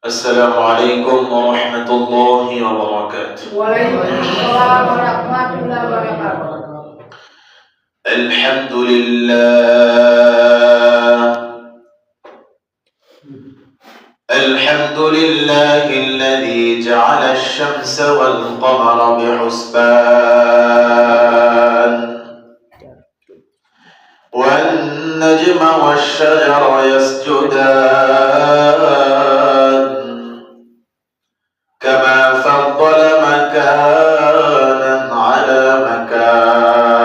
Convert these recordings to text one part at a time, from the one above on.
السلام عليكم ورحمة الله وبركاته. وعليكم السلام ورحمة الله وبركاته. الحمد لله الحمد لله الذي جعل الشمس والقمر بحسبان والنجم والشجر يسجدان كما فضل مكانا على مكان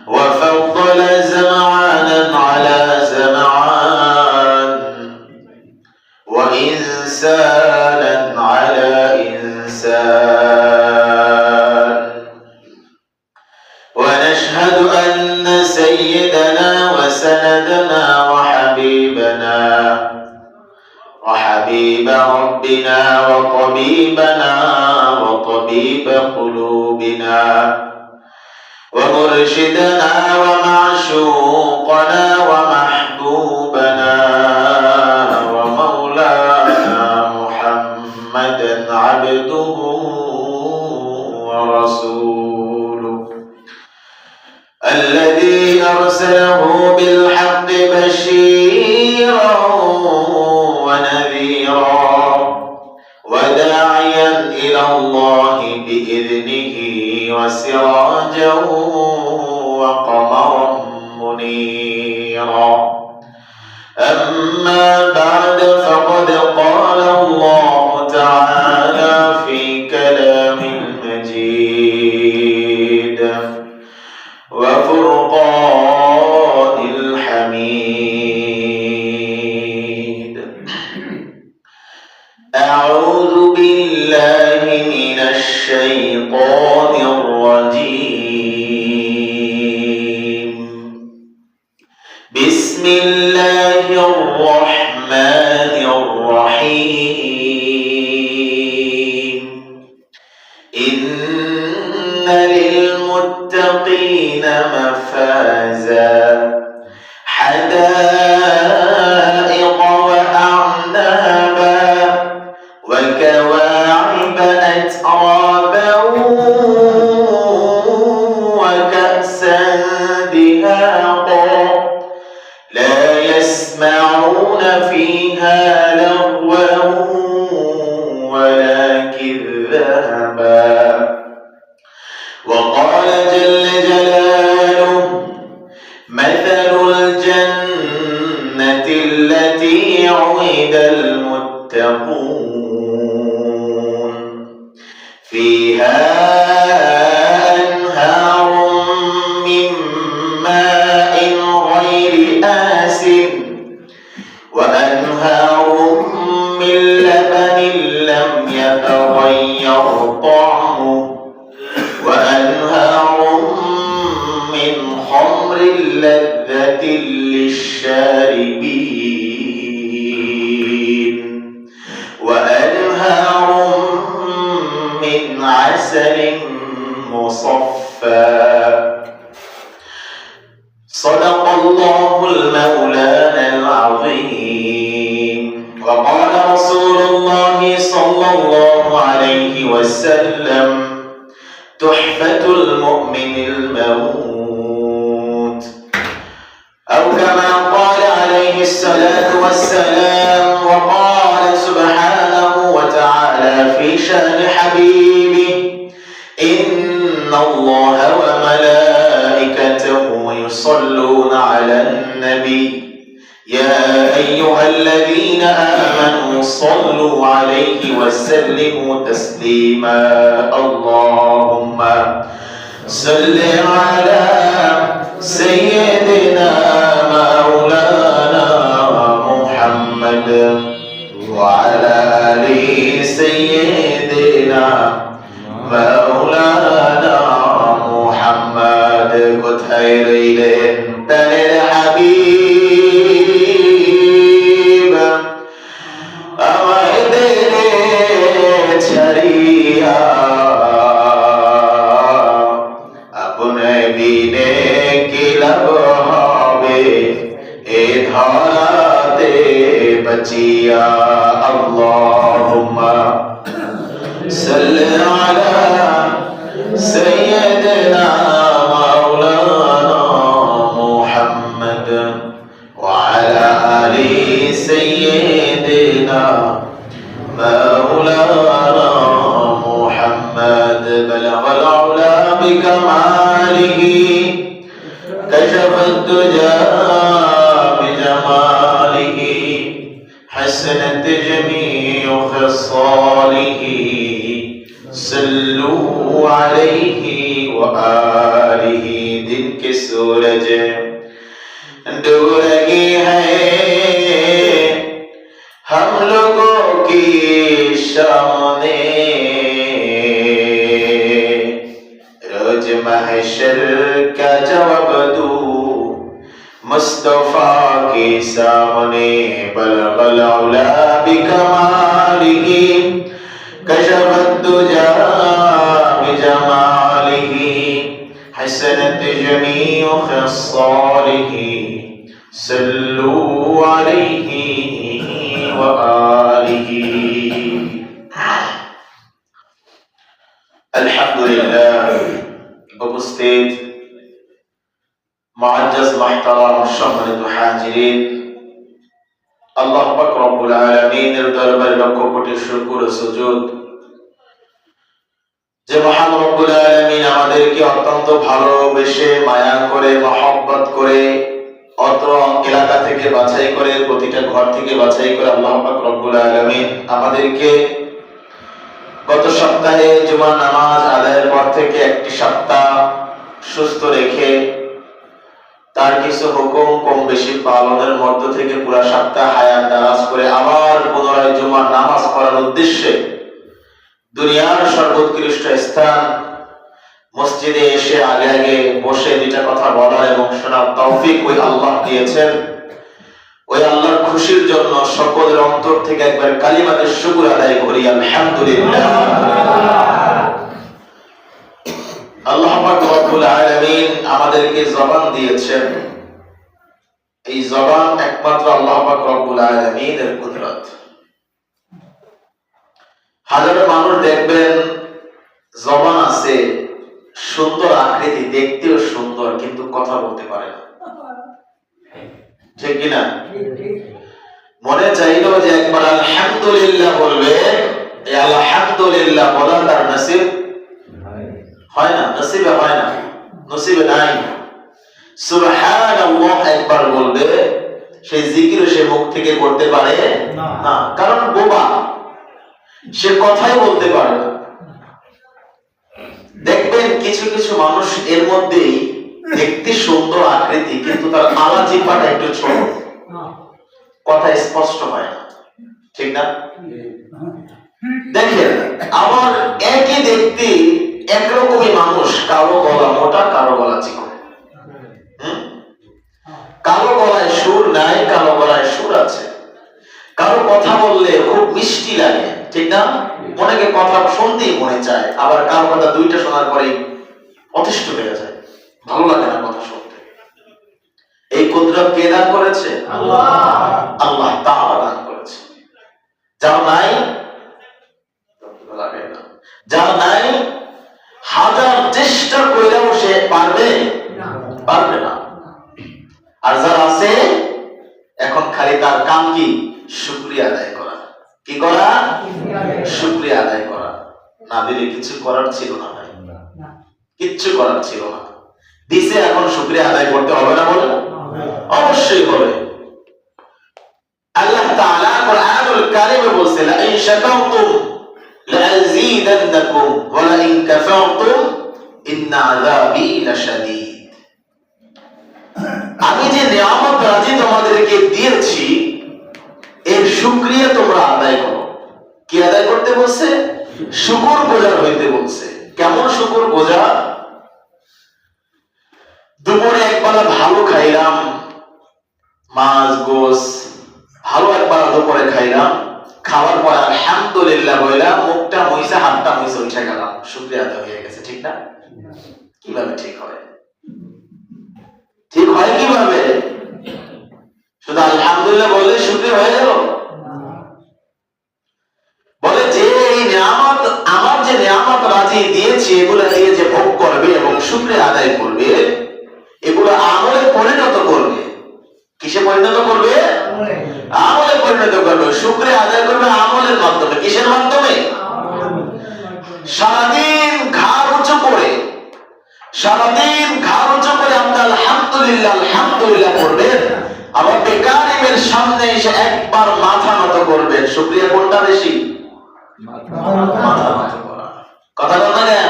وفضل زمعانا على زمعان وإنسانا على إنسان ونشهد أن سيدنا وسندنا وحبيب ربنا وطبيبنا وطبيب قلوبنا ومرشدنا ومعشوقنا ومحبوبنا ومولانا محمدا عبده ورسوله الذي أرسله بالحق بشيرا ونذيرا وداعيا إلى الله بإذنه وسراجا وقمرا منيرا. أما بعد فقد قال الله تعالى في كلام المجيد وفرقان الحميد. أعوذ بالله من الشيطان الرجيم. بسم الله الرحمن الرحيم. إن للمتقين مفازا حدائق وأعنابا وكواعب أترابا وكأسا دهاقا لا يسمعون فيها لغوا ولا كذابا. وقال جل جلاله مثل الجنة التي وعد المتقون فيها أنهار من ماء غير آسن وأنهار من لبن لم يتغير طعمه وأنهار من خمر لذة للشاربين وأنهار من عسل مصفى. صدق الله المولانا العظيم. وقال رسول الله صلى الله عليه وسلم تحفة المؤمن الموت أو كما قال عليه الصلاة والسلام. وقال سبحانه وتعالى في شأن حبيبه إن الله وملائكته يصلون على النبي يا أيها الذين آمنوا صلوا عليه وسلموا تسليما. اللهم صل على سيدنا مولانا محمد وعلى آل سيدنا مولانا محمد. কোথায় রইলেন প্রাণের হাবিব আমাদের ছাড়িয়া আপনে বিনে কি লাভ হবে এ ধরাতে बचिया अल्लाहुम्मा सल्ली अला सय्यिदना मौलाना मुहम्मद व अला आलि सय्यिदना मौलाना मुहम्मद बलगल उला बिकमालिही कशफ दुजा बिजमालिही हसनत जमीउ खिसालिही सल्लू अलैहि व आलिही। दिन के सूरज डूब रही है हम लोगों की सामने, रोज महशर का जवाब दूं मुस्तफा के सामने। बलगल उला बिकमालिही कशफत दुजा बिजमालिही हसनत जमीउ खिसालिही सल्लू अलैहि व आलिही। अल्हम्दुलिल्लाह। उपस्थित मुअज्जज महतरम সম্মানিত হাজিরিন, আল্লাহ পাক রব্বুল আলামিনের দরবারে লক্ষ কোটি শুকর ও সুজুদ যে মহান রব্বুল আলামিন আমাদেরকে অত্যন্ত ভালোবেসে মায়া করে মহব্বত করে অত্র এলাকা থেকে বাছাই করে প্রতিটা ঘর থেকে বাছাই করে আল্লাহ পাক রব্বুল আলামিন আমাদেরকে গত সপ্তাহে জুমার নামাজ আদায়ের পর থেকে একটি সপ্তাহ সুস্থ রেখে তার কিছু হুকুম কম বেশি পালনের মধ্য থেকে পুরো সপ্তাহ হায়াত দারাজ করে আবার পুনরায় জুমার নামাজ পড়ার উদ্দেশ্যে দুনিয়ার সর্বোৎকৃষ্ট স্থান মসজিদে এসে আগে আগে বসে দুইটা কথা বলার এবং শোনার তৌফিক ওই আল্লাহ দিয়েছেন। ওই আল্লাহর খুশির জন্য সকলের অন্তর থেকে একবার কালিমাতে শুকর আদায় করি আলহামদুলিল্লাহ। আল্লাহ পাক রব্বুল আলামিন আমাদেরকে জবান দিয়েছেন, এই জবান একমাত্র আল্লাহ পাক রব্বুল আলামিনের কুদরত। হাজারো মানুষ দেখবেন জবান আছে, সুন্দর আকৃতি, দেখতেও সুন্দর, কিন্তু কথা বলতে পারে না, ঠিক কিনা? মনে চাইলো যে একবার আলহামদুলিল্লাহ বলবে, এই আলহামদুলিল্লাহ বলা তার নসিব হয় না, নসিবে হয় না, নসিবে নাই। সুবহানাল্লাহ একবার বলবে, সেই জিকির সে মুখ থেকে করতে পারে না, কারণ বোবা, সে কথাই বলতে পারে না। দেখবেন কিছু কিছু মানুষ এর মধ্যেই দেখতে সুন্দর আকৃতি, কিন্তু তার আলা জিহ্বাটা একটু ছোট, কথা স্পষ্ট হয় না, ঠিক না? দেখেন আমার একই দেখতে একরকমই মানুষ, কারো গলা মোটা, কারো গলা চিকন, কারো গলায় সুর নাই, কারো গলায় সুর আছে, কারো কথা বললে খুব মিষ্টি লাগে, ঠিক না? অনেকে কথা শুনতেই মনে চায়, আবার কারো কথা দুইটা শোনার পরেই অতিষ্ঠ হয়ে যায়, ভালো লাগে না কথা শুনতে। এই কুদরত কে দান করেছে? আল্লাহ। আল্লাহ তাআলা দান করেছে। যার নাই, যার নাই হাজার চেষ্টা কইরাও সে পারবে না। আর যার আছে এখন খালি তার কাম কি? শুকরিয়া আদায় করা। কি করা? শুকরিয়া আদায় করা। না দিলে কিছু করার ছিল না ভাই, কিচ্ছু করার ছিল না। দিছে, এখন শুকরিয়া আদায় করতে হবে না? বলে অবশ্যই হবে। আল্লাহ তাআলা কুরআনুল কারীমে বলছে, লা ইন শাকারতুম লাযীদান্নাকুম ওয়া লা ইন কাফারতুম ইন্না আযাবী লাশাদীদ। আমি যে নিয়ামত রাজি তোমাদেরকে দিয়েছি এর শুকরিয়া তোমরা আদায় করো। কি আদায় করতে বলছে? শুকর গুজার হইতে বলছে। কেমন শুকর গুজার? দুপুরে একবেলা ভালো খাইলাম, মাছ গোস ভালো একবেলা দুপুরে খাইলাম, খাওয়ার পর আলহামদুলিল্লাহ বললাম, মুখটা মুইছে, হাতটা মুইছে, উঠে গেলাম, শুকরিয়া আদায় হয়ে গেছে, ঠিক না? কিভাবে ঠিক হয়? ঠিক হয় কিভাবে? শুধু আলহামদুলিল্লাহ বললে শুকরিয়া হয়ে গেল? বলে যে এই নিয়ামত, আমার যে নিয়ামত রাজি দিয়েছি, এগুলো দিয়ে যে ভোগ করবে এবং শুকরিয়া আদায় করবে, এগুলো আমলে পরিণত করবে। কিসে পরিণত করবে? আমলে পরিণত করবে। শুকরিয়া আদায় করবে আমলের মাধ্যমে। কিসের মাধ্যমে? সারাদিন ঘাড় উঁচু করে, সারাদিন ঘাড় উঁচু করে আপনি আলহামদুলিল্লাহ আলহামদুলিল্লাহ করবেন, আবার বেকারিমের সামনে এসে একবার মাথা নত করবেন। শুকরিয়া কোনটা বেশি? মাথা নত করা। কথা বল না কেন?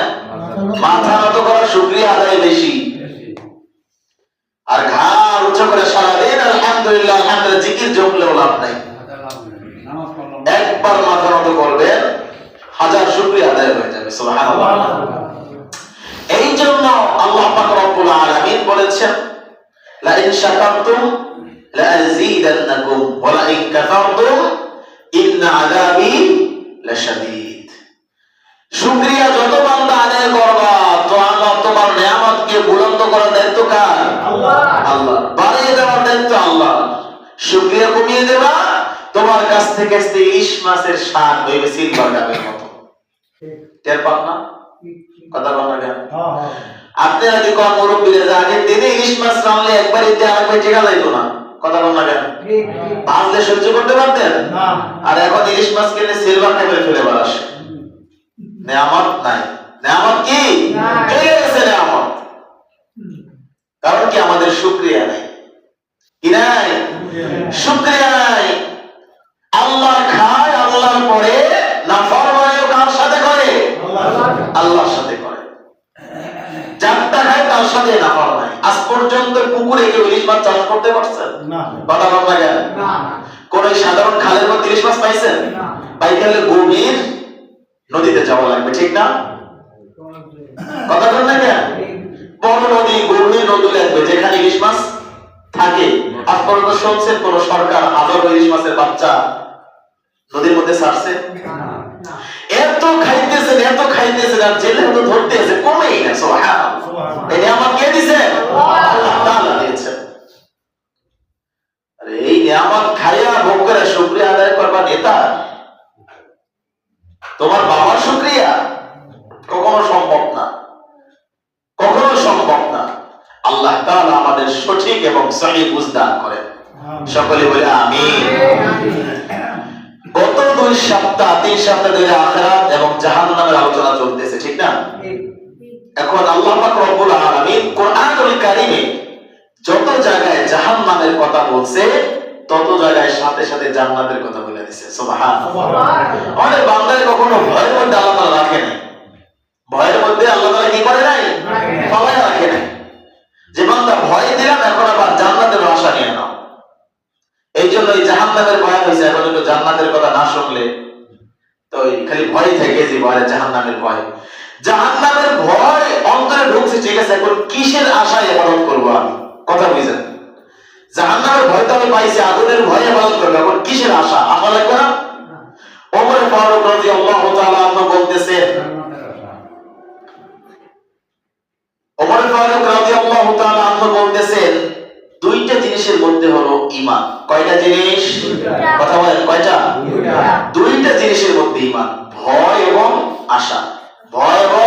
মাথা নত করা শুকরিয়া আদায় বেশি। আর ঘাড় উঁচু করে সারাদিন আলহামদুলিল্লাহ আলহামদুলিল্লাহ জিকির জমলেও লাভ নাই। একবার মাথা নত করবেন, হাজার শুকরিয়া আদায় হয়ে যাবে। সুবহানাল্লাহ। এই জন্য আল্লাহ পাক রব্বুল আলামিন বলেছেন, লা ইন শাকারতুম লা আযীদান্নাকুম ওয়া লা ইন কাফারতুম ইন্না আযাবি লাশাদীদ। শুকরিয়া যত বান্দা আদায় করবা, তো আল্লাহ তোমার নিয়ামতকে বুলন্দ করার দায়িত্ব কার? আল্লাহ। আল্লাহ। বাড়িয়ে দেওয়ার দায়িত্ব আল্লাহ। শুকরিয়া কমিয়ে দেবা, তোমার কাছ থেকে ইলিশ মাছের স্বাদ হইবে সিলভার কাপের মতো। টের পান না? কথা বল না কেন? আপনি যদি কোন মুরব্বীরা যে আগের দিনে ইলিশ মাছ রানলে একবার এতে আরেকবার টেকা যাইতো না। কথা বল না কেন? ভাজলে সহ্য করতে পারতেন না, আর এখন ইলিশ মাছ কিনে সিলভার কাপে ফেলে বাড়াসে। নিয়ামত নাই। নিয়ামত কি? চলে গেছে নিয়ামত। কারণ কি? আমাদের শুকরিয়া নাই। কি নাই? শুকরিয়া নাই। আল্লাহ খায়, আল্লাহর পরে নাফরমানিও কার সাথে করে? আল্লাহর সাথে করে। যারটা খায় তার সাথে নাফরমানি। আজ পর্যন্ত পুকুরে কেউ ইলিশ মাছ চাষ করতে পারছেন? না। কথা বল না কেন? না। কোন সাধারণ খালের মধ্যে ইলিশ মাছ পাইছেন? না। পাইতে হলে গভীর নদীতে যাওয়া লাগবে, ঠিক না? কথা বল না কেন? বড় নদী, গভীর নদী লাগবে যেখানে ইলিশ মাছ থাকে। আজ পর্যন্ত শুনছেন কোন সরকার হাজারো ইলিশ মাছের বাচ্চা নদীর মধ্যে ছাড়ছে? এত খাইতেছেন, এত খাইতেছেন, আর জেলে মতো ধরতে আছে, কমেই না। সুবহানাল্লাহ। এটা আমার কে দিয়েছে? আল্লাহ তাআলা দিয়েছেন। আরে এই নিয়ামত খাইয়া ভোগ করে শুকরিয়া আদায় করবা নেতা? তোমার বাবার শুকরিয়া? কখনো সম্ভব না, কখনো সম্ভব না। আল্লাহ তাআলা আমাদের সঠিক এবং সহিহ বুঝ দান করেন। সকলে বলে আমিন। গত 2 সপ্তাহ 3 সপ্তাহ ধরে আখিরাত এবং জাহান্নামের আলোচনা চলতেছে, ঠিক না? এখন আল্লাহ পাক রব্বুল আলামিন কোরআনুল কারীমে যত জায়গায় জাহান্নামের কথা বলছে, তত জায়গায় সাথে সাথে জান্নাতের কথা বলে দিয়েছে। সুবহানাল্লাহ। আমাদের বান্দারে কখনো ভয়ের মধ্যে আল্লাহ তাআলা রাখে নাই। ভয়ের মধ্যে আল্লাহ তাআলা কি করে নাই? ফলায় রাখে নাই। যে বান্দা ভয় দিলাম, এখন আবার জান্নাতের আশা নিয়ে নাও। এই জন্য এই জাহান্নামের ভয় হয়েছে। এখন একটু জান্নাতের কথা না শুনলে তো খালি ভয় থেকে যে ভয়, জাহান্নামের ভয়। জাহান্নামের ভয় অন্তরে ঢুকছে, ঠিক আছে, এখন কিসের আশায় ইবাদত করবো আমি? কথা বুঝেন? জাহান্নামের ভয় তো আমি পাইছি, আগুনের ভয়ে ইবাদত করবো, এখন কিসের আশা? আশা লাগবে না? ওমর ফারুক রাদিয়াল্লাহু তাআলা আনহু বলতেছেন, ওমর ফারুক রাদিয়াল্লাহু তাআলা আনহু বলতেছেন, দুইটা জিনিসের মধ্যে হলো ঈমান। কয়টা জিনিস? কথা বলেন, কয়টা? দুইটা জিনিসের মধ্যে ঈমান, ভয় এবং আশা। ভয় এবং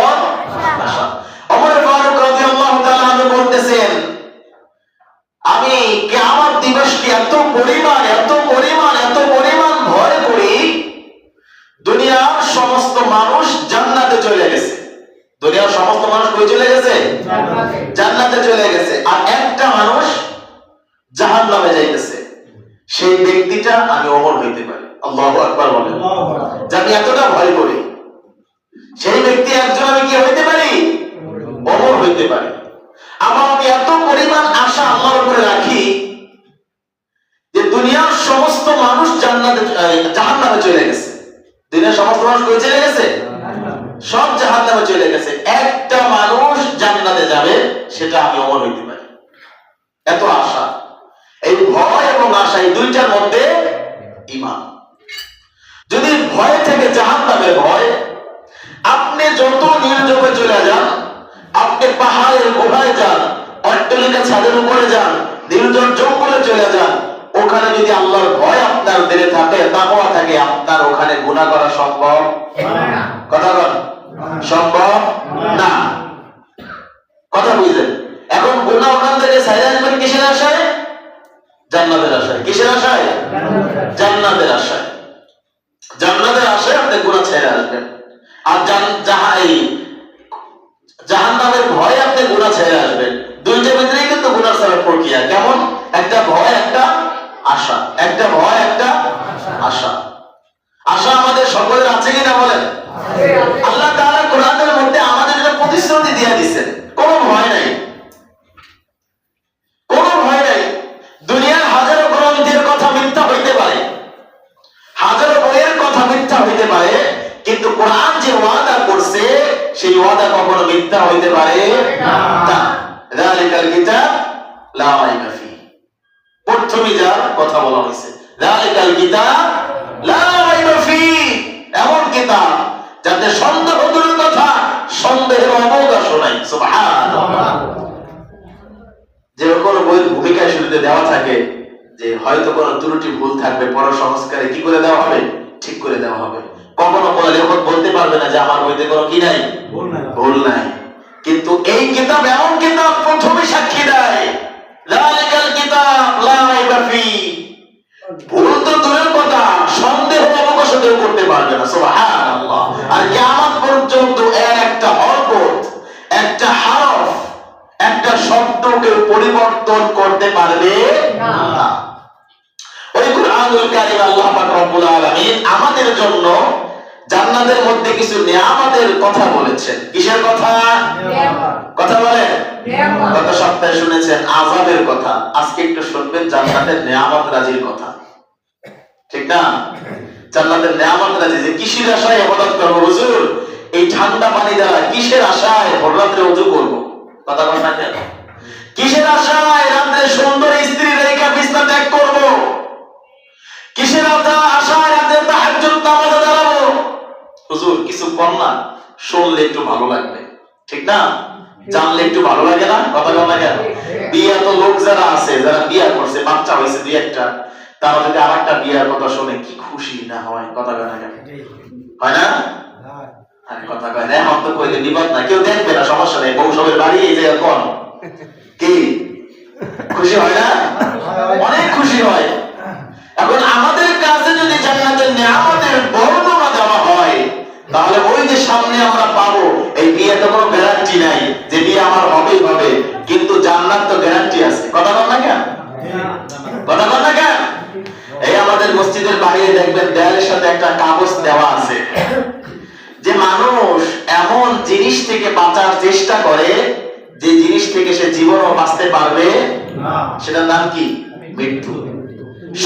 আশা। ওমর ফারুক রাদিয়াল্লাহু তাআলা আনহু বলতেছেন, আমি কিয়ামত দিবসকে এত পরিমাণ এত পরিমাণ এত পরিমাণ ভয় করি, দুনিয়ার সমস্ত মানুষ জান্নাতে চলে গেছে। দুনিয়ার সমস্ত মানুষ কই চলে গেছে? জান্নাতে চলে গেছে। আর একটা মানুষ জাহান্নামে যাইতেছে। সেই ব্যক্তিটা আমি ওমর হইতে পারি। আল্লাহু আকবার বলেন। যে আমি এতটা ভয় করি, সেই ব্যক্তি একজন আমি কি হইতে পারি? ওমর হইতে পারি। আবার আমি এত পরিমাণ আশা আল্লাহর উপরে রাখি যে দুনিয়ার সমস্ত মানুষ জাহান্নামে চলে গেছে। দুনিয়ার সমস্ত মানুষ কই চলে গেছে? সব জাহান্নামে চলে গেছে। একটা মানুষ জান্নাতে যাবে, সেটা আমি ওমর হইতে পারি। এত আশা। এই ভয় এবং আশা, এই দুইটার মধ্যে ঈমান। যদি ভয় থেকে জাহান্নামের ভয়, আপনি যত নির্জনে চলে যান, আপনি পাহাড়ের গুহায় যান, অট্টালিকা ছাদের উপরে যান, নির্জন জঙ্গলে চলে যান, ওখানে যদি আল্লাহর ভয় আপনার দিলে থাকে, তাকওয়া থাকে, আপনার ওখানে গুনাহ করা সম্ভব না। কথা বল সম্ভব না। কথা বুঝলেন? এখন গুনাহ ওখান থেকে ছাইড়া আসবেন কিসের আশায়? জান্নাতের আশায়। কিসের আশায়? জান্নাতের আশায়। জান্নাতের আশায় আপনি গুনাহ ছেড়ে আসবেন। আর জাহান্নামের ভয়ে আপনি গুনাহ ছেড়ে আসবেন। দুইটার ভিতরেই কিন্তু গুনাহ ছাড়ার প্রক্রিয়া কেমন? একটা ভয়, একটা আশা। একটা ভয়, একটা আশা। আশা আমাদের সকলের আছে কিনা বলেন? আল্লাহ তাআলা কোরআনের মধ্যে আমাদের জন্য প্রতিশ্রুতি দিয়ে দিয়েছেন, কোনো ভয় নাই, কোনো ভয় নাই। দুনিয়ার হাজারো গ্রন্থের কথা মিথ্যা হইতে পারে, হাজারো বইয়ের কথা মিথ্যা হইতে পারে, কিন্তু কোরআন যে ওয়াদা করছে সেই ওয়াদা কখনো মিথ্যা হইতে পারে না। যালিকাল কিতাব লা রাইবা ফি, প্রথমে যা কথা বলা হয়েছে, যালিকাল কিতাব লা রাইবা ফি, এমন কিতাব যাতে সন্দেহ দূরের কথা, সন্দেহের অবকাশও নাই। সুবহানাল্লাহ। যে কোন বইয়ের ভূমিকায় শুরুতে দেওয়া থাকে যে হয়তো কোনো ত্রুটি ভুল থাকবে, পর সংস্কারে কি করে দেওয়া হবে? ঠিক করে দেওয়া হবে। কখনো কোনো লেখক বলতে পারবে না যে আমার বইতে কোনো কি নাই, ভুল নাই। কিন্তু এই কিতাব এমন কিতাব, প্রথমে সাক্ষী দেয় যালিকাল কিতাব লা রাইবা ফি, ভুল তো দূরের কথা, সন্দেহ অবকাশ কেউ করতে পারবে না। সুবহানাল্লাহ। আর কিয়ামত পর্যন্ত একটা হরকত, একটা হরফ, একটা শব্দকে পরিবর্তন করতে পারবে না। ওই কুরআনুল কারীম আল্লাহ পাক রব্বুল আলামিন আমাদের জন্য জান্নাতের মধ্যে কিছু নিয়ামতের কথা বলেছেন। কিসের কথা? কথা বলেন। গত সপ্তাহে শুনেছেন আযাবের কথা, আজকে একটু শুনবেন জান্নাতের নিয়ামত রাজির কথা। ঠিক না? জান্নাতের নিয়ামত রাজি, যে কিসের আশায় ইবাদত করব হুজুর? এই ঠান্ডা পানি দ্বারা কিসের আশায় ভোর রাতে ওযু করব? কথা বলেন না কেন? কিসের আশায় রাতে সুন্দর স্ত্রী রেখা বিছনা ত্যাগ করব? কিসের আশায় রাতে তাহাজ্জুদ নামাজে দাঁড়াবো? হুজুর কিছু কম না, শুনলে একটু ভালো লাগবে, ঠিক না? জানলে একটু ভালো লাগে না? কথা বলেন না কেন? বিয়া তো লোক যারা আছে, যারা বিয়া করছে, বাচ্চা হয়েছে দুই একটা, তারা যদি আরেকটা বিয়ার কথা শুনে কি খুশি না হয়? কথা বলেন না কেন? হয় না? আরে কথা কয় না, এখন তো কইলে বিপদ না, কেউ দেখবে না, সমস্যা নেই, বউ সবের বাড়ি এই যে কোন কি খুশি হয় না? অনেক খুশি হয়। এখন আমাদের কাছে যদি জান্নাতের নিয়ামতের বর্ণনা দেওয়া হয়, তাহলে ওই যে সামনে আমরা পাবো, এই বিয়েতে কোনো গ্যারান্টি নাই যে বিয়ে আমার হবেই হবে, কিন্তু জান্নাত তো গ্যারান্টি আছে। কথা বল না কেন? কথা বল না কেন? এই আমাদের মসজিদের বাইরে দেখবেন দেয়ালের সাথে একটা কাগজ দেওয়া আছে যে মানুষ এমন জিনিস থেকে বাঁচার চেষ্টা করে যে জিনিস থেকে সে জীবনও বাঁচতে পারবে না, সেটার নাম কি? মৃত্যু।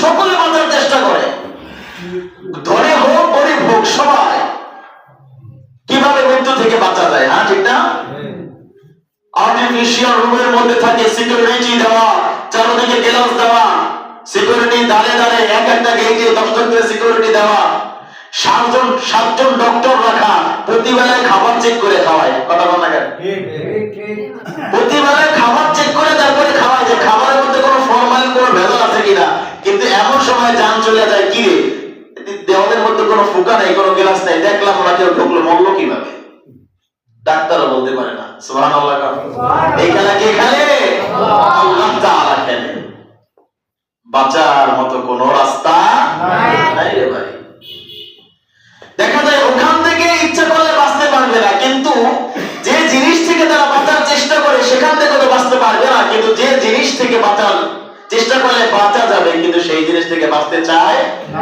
সকলে বাঁচার চেষ্টা করে, ধনী হোক গরিব হোক, সবাই কিভাবে মৃত্যু থেকে বাঁচা যায়। হ্যাঁ ঠিক না? আর্টিফিশিয়াল রুমের মধ্যে থাকে সিকিউরিটি দেওয়া, চারদিকে গ্লাস দেওয়া, সিকিউরিটি দাঁড়ে দাঁড়ে এক একটা গেটে 10 জন করে সিকিউরিটি দেওয়া, 7জন ডক্টর রাখা, প্রতিবেলায় খাবার চেক করে খাওয়ায়। কথা বল না কেন? প্রতিবেলায় খাবার চেক করে তারপরে খাওয়ায় যে খাবারের মধ্যে কোনো ফরমালিন, কোনো ভেজাল আছে কিনা। কিন্তু এমন সময় জান চলে যায়, কি রে দেওয়ালের মধ্যে কোনো ফুকা নেই, কোনো গ্লাস নেই, দেখলাম ওরা কেউ ঢুকলো, মরলো কিভাবে? ডাক্তারও বলতে পারে না। সুবহানাল্লাহ। এই খেলা কে খেলে? আল্লাহ তাআলা খেলে। বাঁচার মতো কোনো রাস্তা নাই রে ভাই। দেখা যায় ওখান থেকে ইচ্ছা করলে বাঁচতে পারবে না, কিন্তু যে জিনিস থেকে তারা বাঁচার চেষ্টা করে সেখান থেকে তো বাঁচতে পারবে না। কিন্তু যে জিনিস থেকে বাঁচার চেষ্টা করলে বাঁচা যাবে, কিন্তু সেই জিনিস থেকে বাঁচতে চায়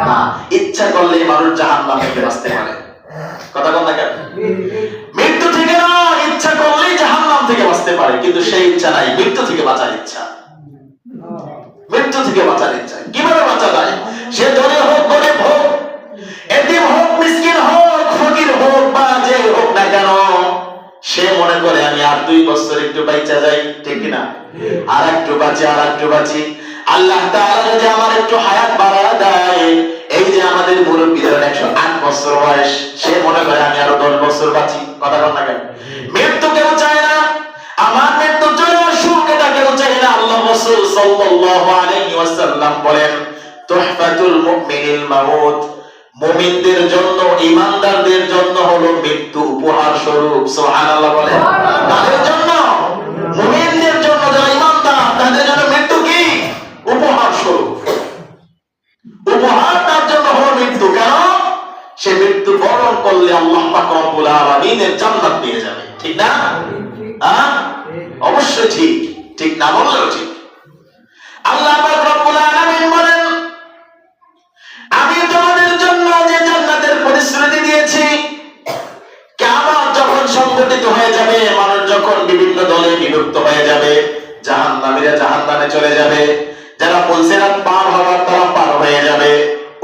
না। ইচ্ছা করলে মানুষ জাহান্নাম থেকে বাঁচতে পারে। কথা বল না কেন? মৃত্যু থেকে না, ইচ্ছা করলেই জাহান্নাম থেকে বাঁচতে পারে, কিন্তু সেই ইচ্ছা নাই, মৃত্যু থেকে বাঁচার ইচ্ছা। মৃত্যু থেকে বাঁচার ইচ্ছা কিভাবে বাঁচা যায়? সে ধনী হোক গরিব হোক, এতিম হোক মিসকিন হোক, ফকির হোক বা যে হোক না কেন, সে মনে করে আমি আর 2 বছর একটু বাইচা যাই, ঠিক কিনা? আর একটু বাঁচি, আর একটু বাঁচি, আল্লাহ তাআলা যদি আমার একটু হায়াত বাড়ায় দেয়। এই যে আমাদের মুরব্বীদের 108 বছর বয়স, সে মনে করে আমি আরো 10 বছর বাঁচি। কথা বল না কেন? মৃত্যু কেউ চায় না, আমার মৃত্যু চলে আসুক এটা কেউ চায় না। আল্লাহ রাসূল সাল্লাল্লাহু আলাইহি ওয়াসাল্লাম বলেন তুহফাতুল মুমিনিল মাউত, মুমিনদের জন্য, ঈমানদারদের জন্য হলো মৃত্যু উপহার স্বরূপ। সুবহানাল্লাহ বলেন। তাদের জন্য, মুমিনদের জন্য, যারা ঈমানদার তাদের জন্য মৃত্যু কি? উপহার স্বরূপ। উপহার তার জন্য হলো মৃত্যু। কেন? সে মৃত্যু বরণ করলে আল্লাহ পাক রব্বুল আলামিনের জান্নাত পেয়ে যাবে। ঠিক না? অবশ্যই ঠিক। ঠিক না বললেও ঠিক। আল্লাহ পাক রব্বুল আলামিন বলেন, আমি তোমাদের জন্য যে জান্নাতের প্রতিশ্রুতি দিয়েছি, কিয়ামত যখন সংঘটিত হয়ে যাবে, মানুষ যখন বিভিন্ন দলে বিভক্ত হয়ে যাবে, জাহান্নামীরা জাহান্নামে চলে যাবে, যারা পুলসিরাত পার হওয়ার তারা পার হয়ে যাবে,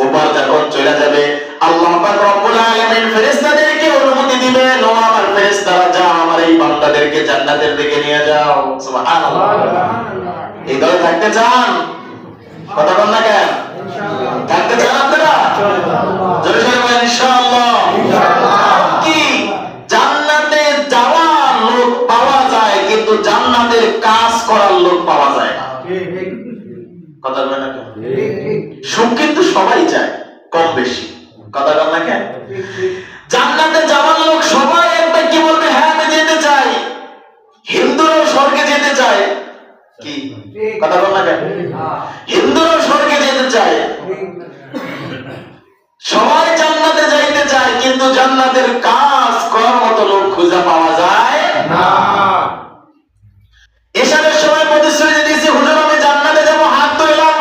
ওপার যখন চলে যাবে, আল্লাহ পাক রব্বুল আলামিন ফেরেশতাদেরকে অনুমতি দিবেন, ও আমার ফেরেশতারা যাও আমার এই বান্দাদেরকে জান্নাতের দিকে নিয়ে যাও। সুবহানাল্লাহ। এই দলে থাকতে চান? কথা বল না কেন? থাকতে চান আপনারা? জোরে জোরে বলেন ইনশাআল্লাহ। কি জান্নাতে যাওয়ার লোক পাওয়া যায়, কিন্তু জান্নাতের কাজ করার লোক পাওয়া যায় না। কথা বলেন না কেন? সুখ কিন্তু সবাই চায়, কম বেশি। কথা বল না কেন? জান্নাতে যাওয়ার লোক সবাই একটা কি বলবে? হ্যাঁ আমি যেতে চাই। হিন্দুরাও স্বর্গে যেতে চায়। কি কথা বল না কেন? হিন্দুরাও স্বর্গে যেতে চায়, সবাই জান্নাতে যাইতে চায়, কিন্তু জান্নাতের কাজ করার মতো লোক খুঁজে পাওয়া যায় না। এশারের সময় প্রতিশ্রুতি দিয়েছি, হুজুর আমি জান্নাতে যাব, হাত তুললাম।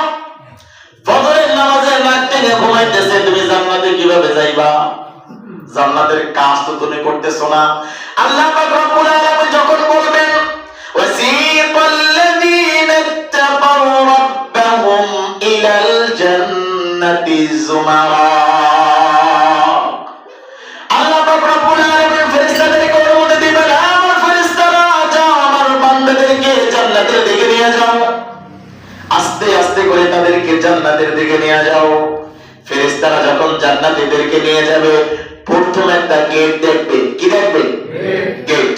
ফজরের নামাজে নাক টেনে ঘুমাইতেছে, তুমি জান্নাতে কিভাবে যাইবা? জান্নাতের কাজ তো তুমি করতেছো না। আল্লাহ পাক রব্বুল আলামিন যখন বলবেন, ওয়াসিকাল্লাযীনা ইত্তাকাউ রাব্বাহুম ইলাল জান্নাতি যুমারা, আল্লাহ পাক রব্বুল আলামিন ফেরেশতাদেরকে অনুমতি দিবেন, আমার ফেরেশতারা যাও আমার বান্দাদেরকে জান্নাতের দিকে নিয়ে যাও। আস্তে আস্তে করে তাদেরকে জান্নাতের দিকে নিয়ে যাও। ফেরেশতারা যখন জান্নাতীদেরকে নিয়ে যাবে, প্রথম একটা গেট দেখবে। কি দেখবে? গেট।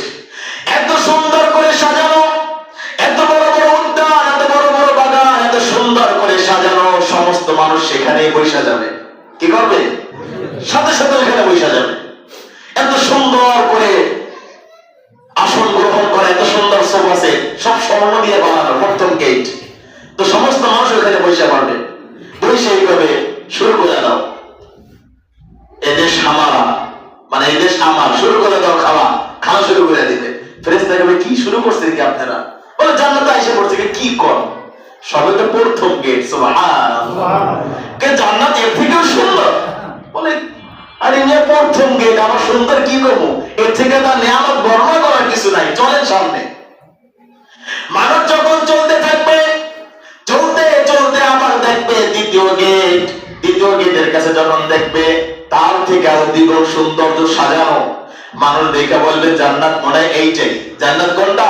এত সুন্দর করে সাজানো, এত বড় বড় উদ্যান, এত বড় বড় বাগান, এত সুন্দর করে সাজানো, সমস্ত মানুষ সেখানেই বসে যাবে। কি করবে? সাথে সাথে ওখানে বসে যাবে। এত সুন্দর করে আসন গ্রহণ করে, এত সুন্দর সোফা সেট, সব স্বর্ণ দিয়ে বানানো, প্রথম গেট। তো সমস্ত মানুষ ওখানে বসে পারবে। বসে এইভাবে শুরু করে দাও, এদেশ আমারা, মানে এদেশ আমার, শুরু করে দাও খাওয়া। খাওয়া শুরু করে দিবে। ফেরেশতা বলে, কি শুরু করছেন কি আপনারা? বলে জান্নাতে এসে পড়ছে, কি কর? সবে তো প্রথম গেট। সুবহানাল্লাহ। কে জান্নাত এর থেকেও সুন্দর? বলে আরে নিয়ে প্রথম গেট, আমার সুন্দর কি করবো? এর থেকে তার নিয়ামত বর্ণনা করার কিছু নাই, চলেন সামনে। মানুষ যখন চলতে থাকবে, চলতে চলতে আবার দেখবে দ্বিতীয় গেট। দ্বিতীয় গেটের কাছে যখন দেখবে তার থেকে আরো দ্বিগুণ সৌন্দর্য সাজানো, মানুষ দেখে বলবে জান্নাত মনে হয় এইটাই। জান্নাত কোনটা?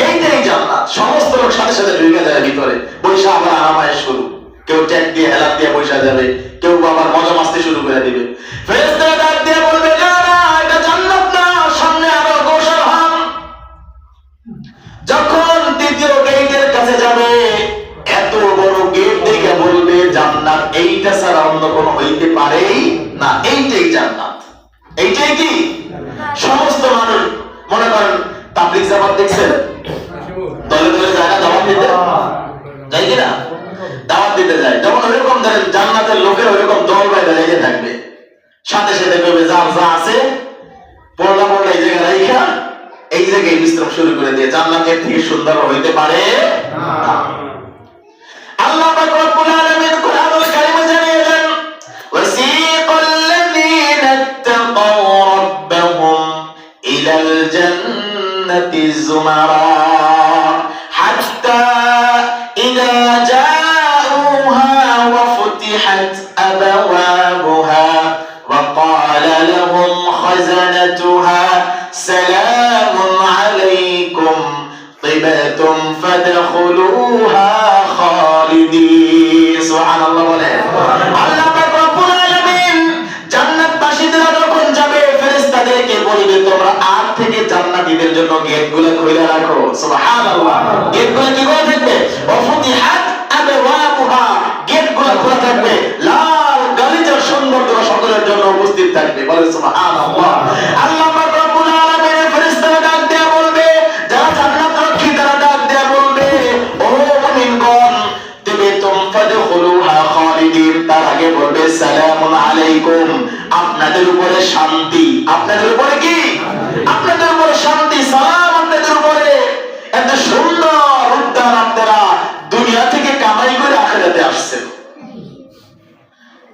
এইটাই জান্নাত। সমস্ত লোক সাথে সাথে ঢুকে যায় ভিতরে, বৈশা আবার আরামায় শুরু। কেউ ট্যাগ দিয়ে হেলান দিয়ে বৈশা যাবে, কেউ আবার মজা মাস্তি শুরু করে দিবে। ফেরেশতারা ডাক দিয়ে বলবে, না না এটা জান্নাত না, সামনে আরো অগ্রসর হন। যখন দ্বিতীয় গেটের কাছে যাবে, এত বড় গেট দেখে বলবে জান্নাত এইটা ছাড়া অন্য কোনো হইতে পারেই না, এইটাই জান্নাত। এইটাই কি? সমস্ত মানুষ মনে করেন তাবলীগ জামাত দেখছেন, দলে দলে যায় না দাওয়াত দিতে? যাই কিনা? দাওয়াত দিতে যায়। যখন ওইরকম ধরেন জান্নাতের লোকের ওইরকম দল বাইরে লেগে থাকবে, সাথে সাথে কবে যা যা আছে পড়লা পড়লা এই জায়গায় রাইখা এই জায়গায় বিশ্রাম শুরু করে দিয়ে, জান্নাতের থেকে সুন্দর হইতে পারে না। আল্লাহ পাক রব্বুল আলামিন কুরআনুল কারীমে জানিয়ে দেন, ওয়াসিকাল্লাযীনা ইত্তাকাউ রাব্বাহুম ইলাল জান্নাতি যুমারা হাত্তা ইযা জাউহা ওয়া ফুতিহাত আবওয়াবুহা ওয়া ক্বালা লাহুম খাযানাতুহা সালামুন আলাইকুম তিবতুম ফাদখুলুহা খালিদিন। সুবহানাল্লাহ বলে। আল্লাহ পাক রব্বুল আলামিন জান্নাতবাসীরা যখন যাবে, ফেরেশতাদেরকে বলবে তোমরা আজ থেকে জান্নাতীদের জন্য গেটগুলো খুলে রাখো। সুবহানাল্লাহ। গেটগুলো কি করে থাকবে? ওয়া ফুতিহাত আবওয়াবুহা, গেটগুলো খোলা উপস্থিত থাকবে। বলে সুবহানাল্লাহ। আল্লাহ পাক রব্বুল আলামিনের ফেরেশতারা ডাক দেয়া বলবে, যারা জান্নাত রক্ষী তারা ডাক দেয়া বলবে, ও মুমিনগণ তিবতুম ফাদখুলুহা খালিদিন। তার আগে বলবে সালামুন আলাইকুম, আপনাদের উপরে শান্তি। আপনাদের উপরে কি? আপনাদের উপরে শান্তি, সালাম আপনাদের উপরে। এত সুন্দর উদ্যান আপনারা দুনিয়া থেকে কামাই করে আখিরাতে আসছেন।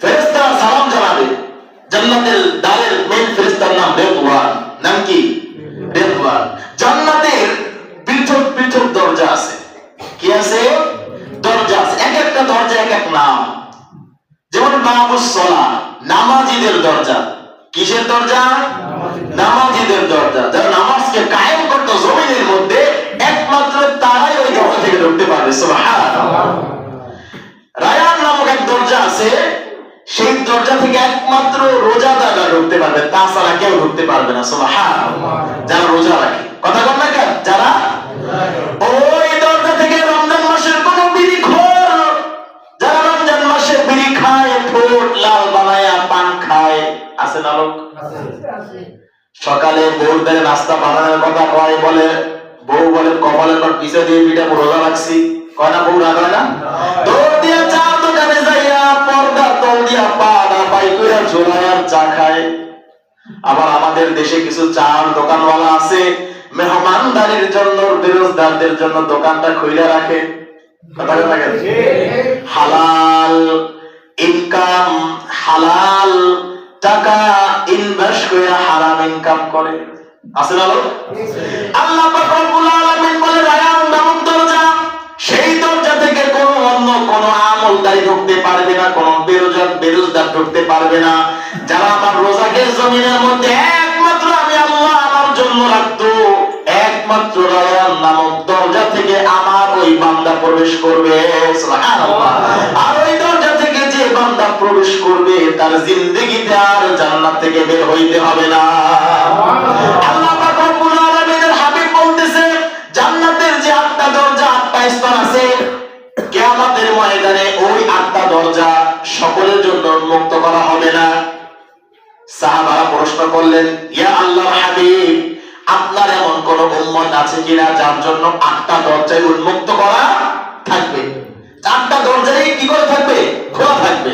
ফেরেশতারা সালাম জানাবে। জান্নাতের দ্বারের মেইন ফেরেশতার নাম রিদওয়ান। নাম কি? রিদওয়ান। জান্নাতের পৃথক পৃথক দরজা আছে। কি আছে? দরজা আছে। এক একটা দরজা এক এক নাম। যেমন বাবুস সালাহ, নামাজীদের দরজা। কিসের দরজা? নামাজীদের দরজা। যারা নামাজকে কায়েম করতো জমিনের মধ্যে, একমাত্র তারাই ওই দরজা থেকে ঢুকতে পারবে। সুবহানাল্লাহ। রায়ান নামক এক দরজা আছে, সেই দরজা থেকে একমাত্র রোজাদাররা ঢুকতে পারবে, তাছাড়া কেউ ঢুকতে পারবে না। সুবহানাল্লাহ। যারা রোজা রাখে, কথা বল না কেন? যারা ওই দরজা থেকে রমজান মাসের কোন বিড়িখোর, যারা রমজান মাসে বিড়ি খায়, ঠোঁট লাল বানায়া পান খায়, আছে না লোক? সকালে বউর দ্বারে নাস্তা বানানোর কথা কয়, বলে বউ বলে কপালের পর পিছে দিয়ে পিঠা রোজা রাখছি, কয় না বউ রাখে না? দৌড় দিয়া চা দোকানে যাইয়া পর্দা তল দিয়া পাড়া পাই কইরা ঝোলায় চা খায়। আবার আমাদের দেশে কিছু চার দোকানওয়ালা আছে, মেহমানদারির জন্য বেরোজগারদের জন্য দোকানটা খুলে রাখে। কথা লাগে? হালাল ইনকাম, হালাল টাকা ইনভেস্ট করে হারাম ইনকাম করে, আছে না লোক? আল্লাহ পাক রব্বুল আলামিন বলে রায়ান নামক দরজা, সেই দরজা থেকে কোন অন্য কোন আমলদারি ঢুকতে পারবে না, কোন বেরোজগার ঢুকতে পারবে না। যারা আমার রোজাকে জমিনের মধ্যে একমাত্র আমি আল্লাহ আমার জন্য রাখতো, একমাত্র রায়ান নামক দরজা থেকে আমার ওই বান্দা প্রবেশ করবে। সুবহানাল্লাহ। আর ওই দরজা থেকে যে বান্দা প্রবেশ করবে, তার জিন্দেগিতে আর জান্নাত থেকে বের হইতে হবে না। আল্লাহ পাক রব্বুল আলামিনের হাবিব বলতেছে, জান্নাতের যে 8টা দরজা, 8টা স্তর আছে, কিয়ামতের ময়দানে ওই 8টা দরজা সকলের জন্য উন্মুক্ত করা হবে না। সাহাবারা প্রশ্ন করলেন, ইয়া আল্লাহর হাবিব, আপনার এমন কোন উম্মত আছে কিনা যার জন্য 8টা দরজাই উন্মুক্ত করা থাকবে? 8টা দরজাই কি করে থাকবে? খোলা থাকবে।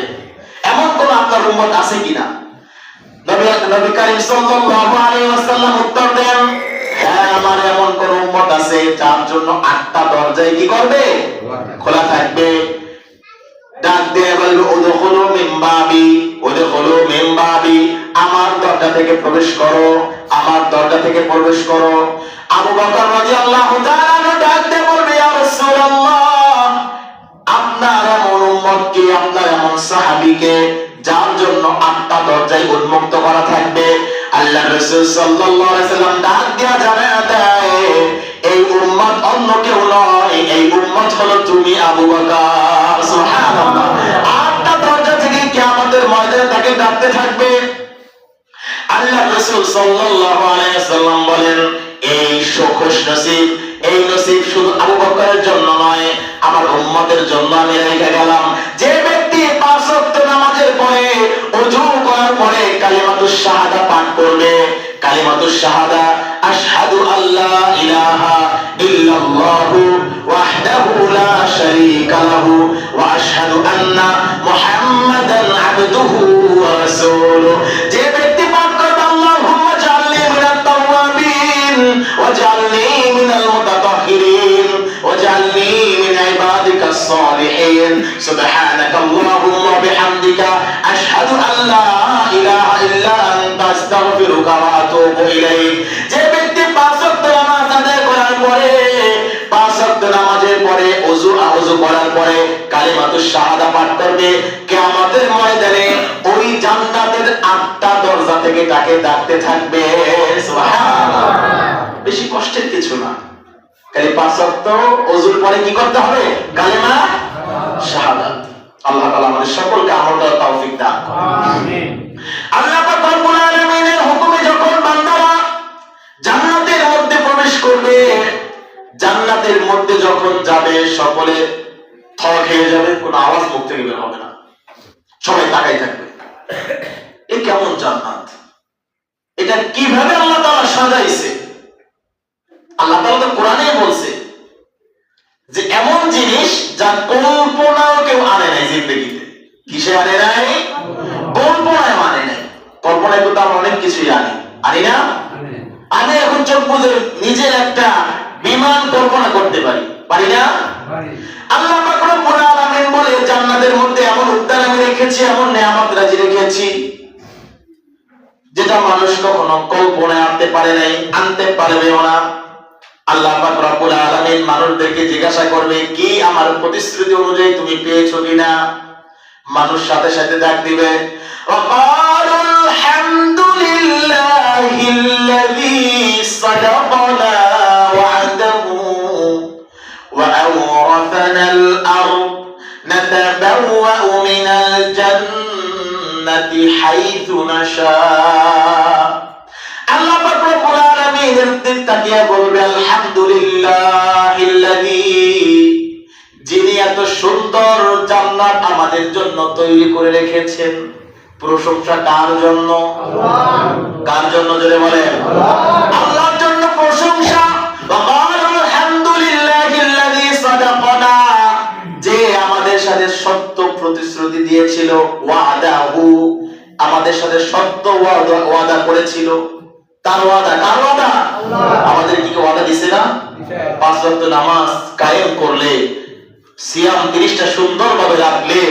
এমন কোন আপনার উম্মত আছে কিনা? নবী করিম সাল্লাল্লাহু আলাইহি ওয়াসাল্লাম উত্তর দেন, হ্যাঁ, আমার এমন কোন উম্মত আছে যার জন্য 8টা দরজাই কি করবে? খোলা থাকবে। ডাক দিয়ে বলল, উদখুলু মিন বাবি, উদখুলু মিন বাবি, আমার দরজা থেকে প্রবেশ করো, আমার দরজা থেকে প্রবেশ করো। আবু বকর রাদিয়াল্লাহু তাআলা ডাক দিয়ে বলবে, ইয়া রাসূলুল্লাহ, আপনার এমন উম্মতকে, আপনার এমন সাহাবীকে যার জন্য 8টা দরজাই উন্মুক্ত করা থাকবে। আল্লাহ রাসূল সাল্লাল্লাহু আলাইহি ওয়াসাল্লাম ডাক দিয়ে জানায়া দেয়, এই উম্মত অন্য কেউ নয়, এই উম্মত হলো তুমি আবু বকর। সুবহানাল্লাহ। 8টা দরজা থেকে কিয়ামতের ময়দানে তাকে ডাকতে থাকবে। আল্লাহ রাসূল সাল্লাল্লাহু আলাইহি ওয়াসাল্লাম বলেন, এই খুশ নসিব, এই নসিব শুধু আবু বকরের জন্য নয়, আমার উম্মতের জন্য আমি রেখে গেলাম। যে ব্যক্তি 5 ওয়াক্ত নামাজের পরে ওযু করার পরে কালিমাতুশ শাহাদা পাঠ করবে, কালিমাতুশ শাহাদা, আশহাদু আল্লা ইলাহা ইল্লাল্লাহু ওয়াহদাহু লা শারীকা লাহু ওয়া আশহাদু আন্না মুহাম্মাদান আবদুহু ওয়া রাসূলুহু, যে ব্যক্তি পাঠ করবে, আল্লাহুম্মা জাআলনি মিনাত তাওয়াবিন ওয়াজআলনি মিনাল মুতাতাহহিরিন ওয়াজআলনি মিন ইবাদিকাস সালিহিন, সুবহানাকাল্লাহুম্মা ওয়া বিহামদিকা আশহাদু আল্লা ইলাহা ইল্লা আনতা আস্তাগফিরুকা ওয়া আতুবু ইলাইক। যে ব্যক্তি 5 ওয়াক্ত নামাজ আদায় করার পরে, 5 ওয়াক্ত নামাজের পরে ওযু করার পরে কালিমাতুশ শাহাদা পাঠ করবে, কিয়ামতের ময়দানে ওই জান্নাতের 8টা দরজা থেকে তাকে ডাকতে থাকবে। সুবহানাল্লাহ। বেশি কষ্টের কিছু না, খালি 5 ওয়াক্ত ওযুর পরে কি করতে হবে? কালিমা শাহাদাত। আল্লাহ তাআলা আমাদের সকলকে আমল করার তৌফিক দান করুন। আমিন। আল্লাহ পাক রব্বুল আলামিনের হুকুমে যখন বান্দারা জান্নাতের মধ্যে প্রবেশ করবে, জান্নাতের মধ্যে যখন যাবে, সকলে থ খেয়ে যাবে, কোনো আওয়াজ মুখ থেকে বের হবে না, সবাই তাকাই থাকবে। এ কেমন জান্নাত? এটা কিভাবে আল্লাহ তাআলা সাজাইছে। আল্লাহ তাআলা তো কোরআনে বলছে যে এমন জিনিস যা কল্পনাও কেউ আনে নাই জিন্দেগিতে। কিসে আনে নাই? কল্পনায় আনে নাই। কল্পনায় তো আমরা অনেক কিছুই আনি না? আমি এখন চোখ বুঝে নিজের একটা বিমান কল্পনা করতে পারি না? আল্লাহ পাক রব্বুল আলামিন বলে জান্নাতের মধ্যে এমন উদ্যান আমি রেখেছি, এমন নিয়ামত রাজি রেখেছি যেটা মানুষ কখনো কল্পনায় আনতে পারে নাই, আনতে পারবেও না। আল্লাহ পাক রব্বুল আলামিন মানুষদেরকে জিজ্ঞাসা করবে, কি আমার প্রতিশ্রুতি অনুযায়ী তুমি পেয়েছো কিনা? মানুষ সাথে সাথে ডাক দিবে, وقالوا الحمد لله الذي صدقنا وعده وأورثنا الأرض نتبوأ من الجنة حيث نشاء। আল্লাহ পাক রব্বুল আলামিন তাকিয়ে বলবে, আলহামদুলিল্লাহিল্লাযী, যিনি এত সুন্দর জান্নাত আমাদের জন্য তৈরি করে রেখেছেন। প্রশংসা কার জন্য? কার জন্য? জোরে বলেন। আল্লাহর জন্য প্রশংসা। ওয়াকালু আলহামদুলিল্লাহিল্লাযী সাদাকানা, যে আমাদের সাথে সত্য প্রতিশ্রুতি দিয়েছিল, ওয়াদাহু, আমাদের সাথে সত্য ওয়াদা করেছিল। তার ওয়াদা, কার ওয়াদা? আমাদের কি ওয়াদা দিছে না? 5 ওয়াক্ত নামাজ কায়েম করলে, সিয়াম 30টা সুন্দরভাবে রাখলে,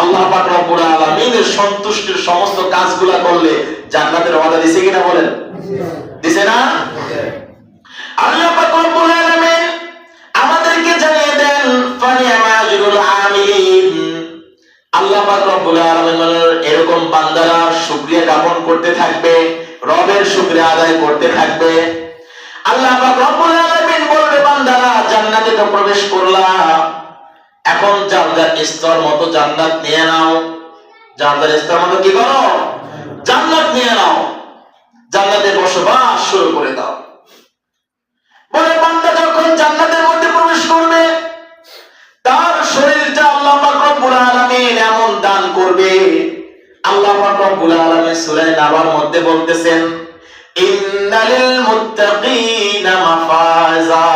আল্লাহ পাক রব্বুল আলামিনের সন্তুষ্টির সমস্ত কাজগুলা করলে জান্নাতের ওয়াদা দিছে কিনা বলেন? দিছে না? আল্লাহ পাক রব্বুল আলামিন আমাদেরকে জানিয়ে দেন, ফানিআমা আজরুল আমিলিন। আল্লাহ পাক রব্বুল আলামিন এরকম বান্দারা শুকরিয়া জ্ঞাপন করতে থাকবে, রবের শুকরিয়া আদায় করতে থাকবে। আল্লাহ পাক রব্বুল আলামিন বলবে, বান্দারা জান্নাতে তো প্রবেশ করলা, এখন জান্নাত স্তর মতো জান্নাত নিয়ে নাও। জান্নাত স্তর মতো কি করো? জান্নাত নিয়ে নাও, জান্নাতে বসবাস শুরু করে দাও। বলে বান্দা যখন জান্নাতের মধ্যে প্রবেশ করবে, তার শরীরটা আল্লাহ পাক রব্বুল আলামিন এমন দান করবে। আল্লাহ পাক রব্বুল আলামিন সূরা নাবার মধ্যে বলতেছেন, ইন্নালিল মুত্তাকিনা মাফাজা,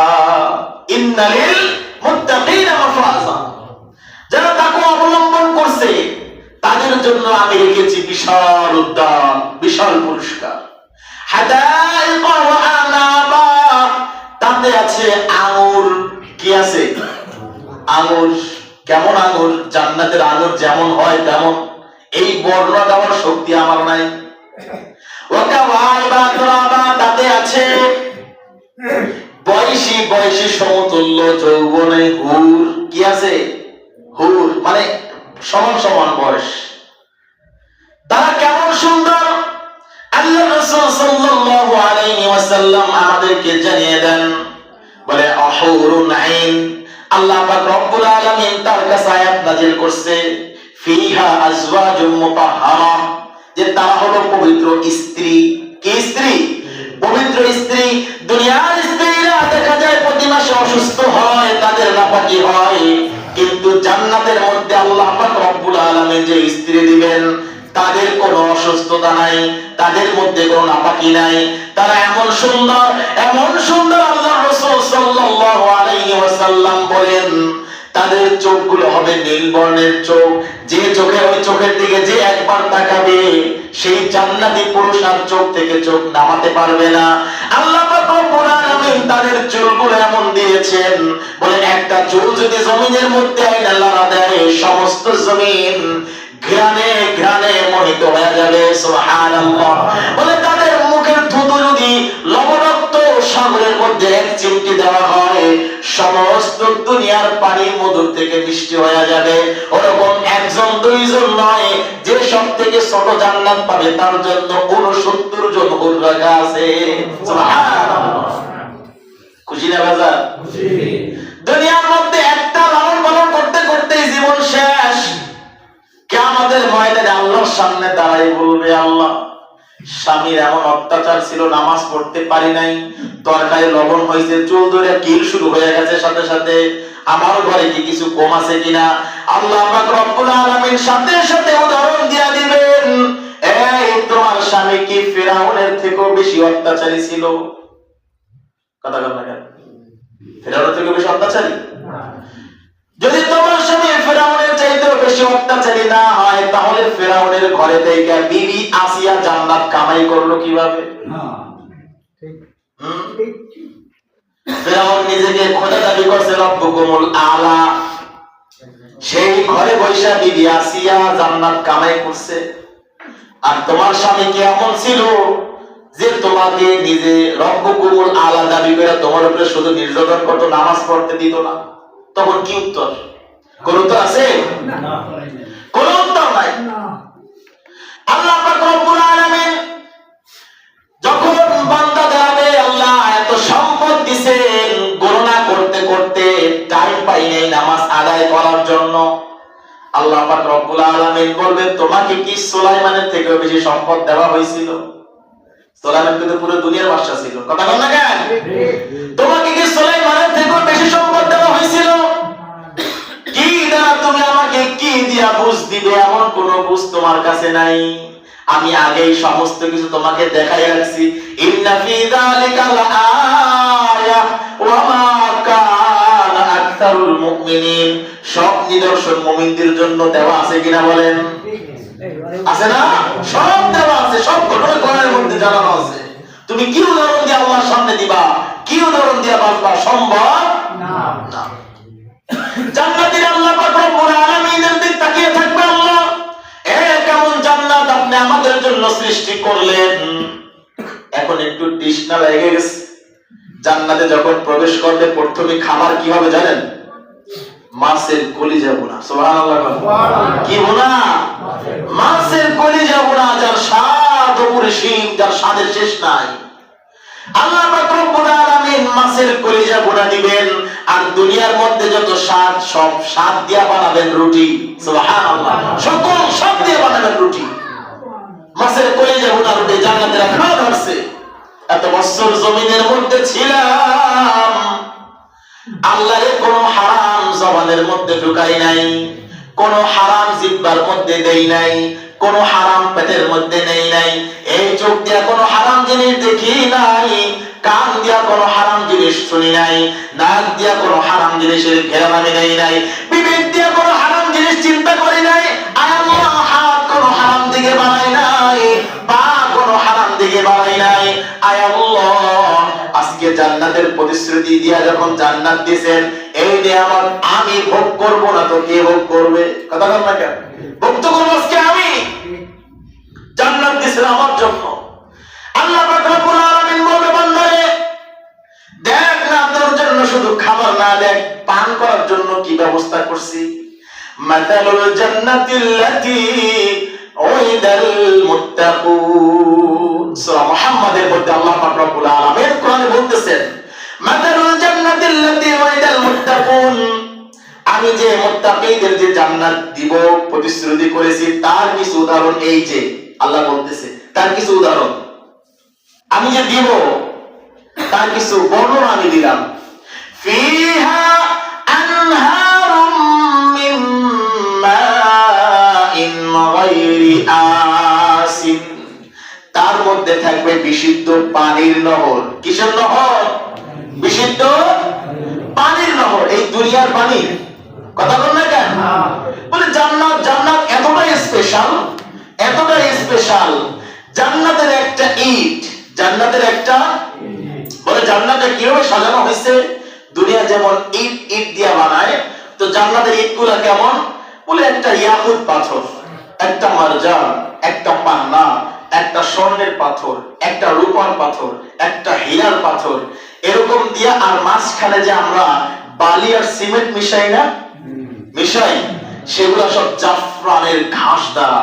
ইন্নালিল মুত্তাকিনা মাফাজা, যারা তাকওয়া অবলম্বন করছে তাদের জন্য আমি রেখেছি বিশাল উদ্যান, বিশাল পুরস্কার। হাদাইকা ওয়া আনাবা, তাতে আছে আঙ্গুর। কি আছে? আঙ্গুর। কেমন আঙ্গুর? জান্নাতের আঙ্গুর যেমন হয় তেমন। এই বর্ণনা দেওয়ার শক্তি আমার নাই। ওয়া কাওয়াইবা আতরাবা, তাতে আছে বয়সী সমতুল্য যৌবনে হুর। কি আছে? হুর, মানে সমান সমান বয়স। তারা কেমন সুন্দর! আল্লাহ রাসূল সাল্লাল্লাহু আলাইহি ওয়াসাল্লাম আমাদেরকে জানিয়ে দেন, বলে আহুরুন আইন। আল্লাহ পাক রব্বুল আলামিন তার কাছে আয়াত নাযিল করছে, ফিহা আজওয়াজুম মুতাহহারা, যে তারা হলো পবিত্র স্ত্রী। কি স্ত্রী? পবিত্র স্ত্রী। দুনিয়ার স্ত্রীরা দেখা যায় প্রতি মাসে অসুস্থ হয়, তাদের নাপাকি হয়, কিন্তু জান্নাতের মধ্যে আল্লাহ পাক রব্বুল আলামিন যে স্ত্রী দিবেন তাদের কোনো অসুস্থতা নাই, তাদের মধ্যে কোনো নাপাকি নাই। তারা এমন সুন্দর, এমন সুন্দর, আল্লাহ রাসূল সাল্লাল্লাহু আলাইহি ওয়াসাল্লাম বলেন, তাদের চোখগুলো হবে নীল বর্ণের চোখ। যে চোখে, ওই চোখের দিকে যে একবার তাকাবে সেই জান্নাতি পুরুষ আর চোখ থেকে চোখ নামাতে পারবে না। আল্লাহ পাক রব্বুল আলামিন তাদের চুলগুলো এমন দিয়েছেন, বলে একটা চুল যদি জমিনের মধ্যে আইনা লাড়া দেয়, সমস্ত জমিন ঘ্রাণে ঘ্রাণে মোহিত হয়ে যাবে। সুবহানাল্লাহ। বলে তাদের মুখের থুতু যদি লবণাক্ত সাগরের মধ্যে এক চিমটি দেওয়া হয়, সমস্ত দুনিয়ার পানি মধুর থেকে মিষ্টি হয়ে যাবে। ওরকম একজন দুইজন নয়, যে সব থেকে ছোট জান্নাত পাবে তার জন্য 69 জন হুর রাখা আছে। সুবহানাল্লাহ। খুশি না বাজার? খুশি। দুনিয়ার মধ্যে একটা লালন পালন করতে করতে জীবন শেষ। কিয়ামতের ময়দানে আল্লাহর সামনে দাঁড়াই বলবে, আল্লাহ, স্বামীর এমন অত্যাচার ছিল, নামাজ পড়তে পারি নাই, তরকারি লবণ হয়েছে, চুল ধরে কিল শুরু হয়ে গেছে, সাথে সাথে আমার ঘরে কি কিছু কম আছে কিনা? আল্লাহ পাক রব্বুল আলামিন সাথে সাথে উদাহরণ দিয়া দিবেন, এই তোমার স্বামী কি ফেরাউনের থেকেও বেশি অত্যাচারী ছিল? কথা বল না কেন? ফেরাউনের থেকে বেশি অত্যাচারী? যদি তোমার স্বামী ফেরাউনের চাইতেও বেশি অত্যাচারী না হয়, তাহলে ফেরাউনের ঘরে থেকে বিবি আসিয়া জান্নাত কামাই করলো কিভাবে? ফেরাউন নিজেকে খোদা দাবি করছে, রব্বুকুমুল আলা। সেই ঘরে বৈশা বিবি আসিয়া জান্নাত কামাই করছে। আর তোমার স্বামী কি এমন ছিল যে তোমাকে নিজে রব্বুকুমুল আলা দাবি করে তোমার উপরে শুধু নির্যাতন করতো, নামাজ পড়তে দিত না? তখন কি উত্তর? কোন উত্তর আছে? কোন উত্তর নাই। আল্লাহ পাক রব্বুল আলামিন যখন বান্দা দাঁড়াবে, আল্লাহ এত সম্পদ দিবেন, গণনা করতে করতে টাইম পাই নাই নামাজ আদায় করার জন্য। আল্লাহ পাক রব্বুল আলামিন বলবে, তোমাকে কি সুলাইমানের থেকে বেশি সম্পদ দেওয়া হয়েছিল? সুলাইমান কিন্তু পুরো দুনিয়ার বাদশা ছিল। কথা বল না কেন? তোমাকে কি সুলাইমানের থেকে বেশি সম্পদ দেওয়া হয়েছিল? কি দ্বারা তুমি আমাকে কি দিয়া বুঝ দিবে? এমন কোন বুঝ তোমার কাছে নাই। আমি আগেই সমস্ত কিছু তোমাকে দেখাই রাখছি। ইন্না ফি যালিকা লাআয়া ওয়া মা কানা আকতারুল মুমিনিন। সব নিদর্শন মুমিনদের জন্য দেওয়া আছে কিনা বলেন? আছে না? সব দেওয়া আছে, সব ঘটনা কোরআনের মধ্যে জানানো আছে। তুমি কি উদাহরণ দিয়ে আল্লাহর সামনে দিবা? কি উদাহরণ দিয়ে বাঁচবা? সম্ভব না। জান্নাতের আল্লাহ পাক রব্বুল আলামিনের দিকে তাকিয়ে থাকবে, আল্লাহ কেমন জান্নাত আপনি আমাদের জন্য সৃষ্টি করলেন। এখন একটু তৃষ্ণা লেগে গেছে। জান্নাতে যখন প্রবেশ করবে প্রথমে খাবার কি হবে জানেন? মাছের কলিজা ভুনা। সুবহানাল্লাহ। কি ভুনা? মাছের কলিজা ভুনা, যার স্বাদ অপরিসীম, যার স্বাদের শেষ নাই। আল্লাহ পাক রব্বুল আলামিন মাছের কলিজা ভুনা দিবেন। আর দুনিয়ার মধ্যে যত স্বাদ, সব স্বাদ দিয়া বানাবেন রুটি। সুবহানাল্লাহ। সকল স্বাদ দিয়ে বানাবেন রুটি। মাছের কলিজা ভুনা রুটি জান্নাতে রাখা ধরছে। এত বছর জমিনের মধ্যে ছিলাম, আল্লাহরে কোনো হারাম জবানের মধ্যে ঢুকাই নাই, কোনো হারাম জিহ্বার মধ্যে দেই নাই, কোনো হারাম পেটের মধ্যে নেই নাই। এই চোখ দিয়া কোনো হারাম জিনিস দেখি নাই, কান দিয়া কোনো হারাম জিনিস শুনি নাই, নাক দিয়া কোনো হারাম জিনিসের ঘেরান আমি নেই নাই, বিবেক দিয়া কোনো হারাম জিনিস চিন্তা করি নাই। আল্লাহ হাত কোনো হারাম দিকে বাড়াই নাই, পা কোনো হারাম দিকে বাড়াই নাই। আয় আল্লাহ, আজকে জান্নাতের প্রতিশ্রুতি দিয়া যখন জান্নাত দিবেন, এই নিয়ামত আমি ভোগ করব না তো কে ভোগ করবে? কথা বল না কেন? ভোগ তো করব আজকে আমি। জান্নাত দিবেন আমার জন্য। আল্লাহ পাক রব্বুল আলামিন বলবে, বান্দারে দেখ না, তোর জন্য শুধু খাবার না, দেখ পান করার জন্য কি ব্যবস্থা করছি। মাতালুল জান্নাতিল্লাতী উইদাল মুত্তাকুন। সূরা মুহাম্মাদের মধ্যে আল্লাহ পাক রব্বুল আলামিন কোরআনে বলতেছেন, মাতালুল জান্নাতিল্লাতী উইদাল মুত্তাকুন। আমি যে মুত্তাকীদের যে জান্নাত দিব প্রতিশ্রুতি করেছি, তার কিছু উদাহরণ এই যে আল্লাহ বলতেছে, তার কিছু উদাহরণ আমি যে দিব, তার কিছু বর্ণনা আমি দিলাম। ফিহা আনহারুম মিন মাইন গায়রি আসিন। তার মধ্যে থাকবে বিশুদ্ধ পানির নহর। কিসের নহর? বিশুদ্ধ পানির নহর। এই দুনিয়ার পানি। কথা বল না কেন? বলে জান্নাত, জান্নাত এতটাই স্পেশাল, এতটাই স্পেশাল। জান্নাতের একটা ইট, জান্নাতের একটা, বলে জান্নাতে কিভাবে সাজানো হয়েছে? দুনিয়া যেমন ইট ইট দিয়ে বানায়, তো জান্নাতের ইটগুলা কেমন? বলে একটা ইয়াকুত পাথর, একটা মারজান, একটা পান্না, একটা স্বর্ণের পাথর, একটা রূপার পাথর, একটা হীরার পাথর, এরকম দিয়া। আর মাঝখানে যে আমরা বালি আর সিমেন্ট মিশাই না, মিশাই, সেগুলা সব জাফরানের ঘাস দ্বারা,